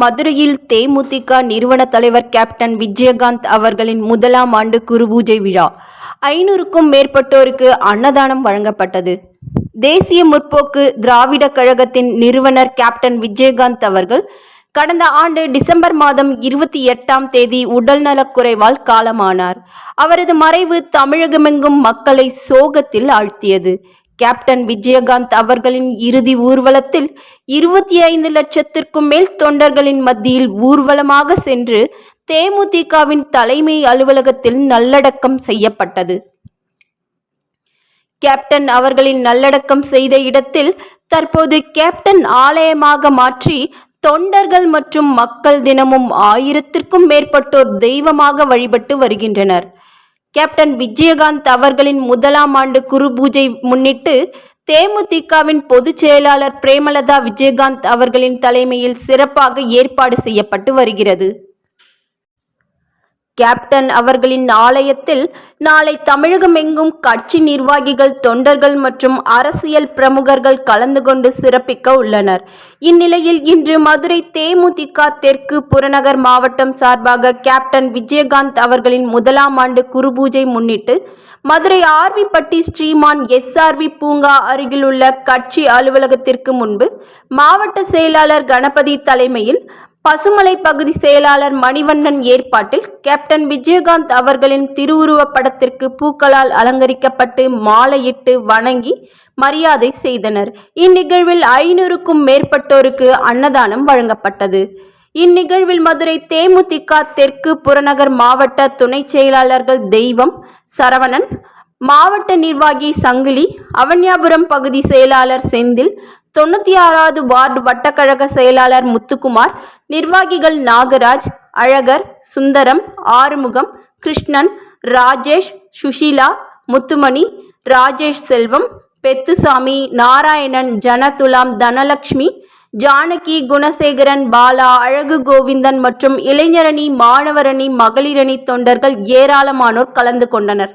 மதுரையில் தேமுதிக நிறுவன தலைவர் கேப்டன் விஜயகாந்த் அவர்களின் முதலாம் ஆண்டு குருபூஜை விழா. 500க்கும் மேற்பட்டோருக்கு அன்னதானம் வழங்கப்பட்டது. தேசிய முற்போக்கு திராவிட கழகத்தின் நிறுவனர் கேப்டன் விஜயகாந்த் அவர்கள் கடந்த ஆண்டு டிசம்பர் மாதம் 28ஆம் தேதி உடல்நலக்குறைவால் காலமானார். அவரது மறைவு தமிழகமெங்கும் மக்களை சோகத்தில் ஆழ்த்தியது. கேப்டன் விஜயகாந்த் அவர்களின் இறுதி ஊர்வலத்தில் 25 லட்சத்திற்கும் மேல் தொண்டர்களின் மத்தியில் ஊர்வலமாக சென்று தேமுதிகவின் தலைமை அலுவலகத்தில் நல்லடக்கம் செய்யப்பட்டது. கேப்டன் அவர்களின் நல்லடக்கம் செய்த இடத்தில் தற்போது கேப்டன் ஆலயமாக மாற்றி தொண்டர்கள் மற்றும் மக்கள் தினமும் 1000த்திற்கும் மேற்பட்டோர் தெய்வமாக வழிபட்டு வருகின்றனர். கேப்டன் விஜயகாந்த் அவர்களின் முதலாம் ஆண்டு குருபூஜை முன்னிட்டு தேமுதிகவின் பொதுச் செயலாளர் பிரேமலதா விஜயகாந்த் அவர்களின் தலைமையில் சிறப்பாக ஏற்பாடு செய்யப்பட்டு வருகிறது. கேப்டன் அவர்களின் ஆலயத்தில் நாளை தமிழகம் எங்கும் கட்சி நிர்வாகிகள், தொண்டர்கள் மற்றும் அரசியல் பிரமுகர்கள் கலந்து கொண்டு சிறப்பிக்க உள்ளனர். இந்நிலையில் இன்று மதுரை தேமுதிக தெற்கு புறநகர் மாவட்டம் சார்பாக கேப்டன் விஜயகாந்த் அவர்களின் முதலாம் ஆண்டு குருபூஜை முன்னிட்டு மதுரை ஆர்விப்பட்டி ஸ்ரீமான் SRV பூங்கா அருகிலுள்ள கட்சி அலுவலகத்திற்கு முன்பு மாவட்ட செயலாளர் கணபதி தலைமையில், பசுமலை பகுதி செயலாளர் மணிவண்ணன் ஏற்பாட்டில் கேப்டன் விஜயகாந்த் அவர்களின் திருவுருவப் படத்திற்கு பூக்களால் அலங்கரிக்கப்பட்டு மாலையிட்டு வணங்கி மரியாதை செய்தனர். இந்நிகழ்வில் 500க்கும் மேற்பட்டோருக்கு அன்னதானம் வழங்கப்பட்டது. இந்நிகழ்வில் மதுரை தேமுதிக தெற்கு புறநகர் மாவட்ட துணை செயலாளர்கள் தெய்வம், சரவணன், மாவட்ட நிர்வாகி சங்கிலி, அவன்யாபுரம் பகுதி செயலாளர் செந்தில், 96வது வார்டு வட்டக்கழக செயலாளர் முத்துக்குமார், நிர்வாகிகள் நாகராஜ், அழகர், சுந்தரம், ஆறுமுகம், கிருஷ்ணன், ராஜேஷ், சுஷீலா, முத்துமணி, ராஜேஷ் செல்வம், பெத்துசாமி, நாராயணன், ஜனதுலாம், தனலட்சுமி, ஜானகி, குணசேகரன், பாலா, அழகு கோவிந்தன் மற்றும் இளைஞரணி, மாணவரணி, மகளிரணி தொண்டர்கள் ஏராளமானோர் கலந்து கொண்டனர்.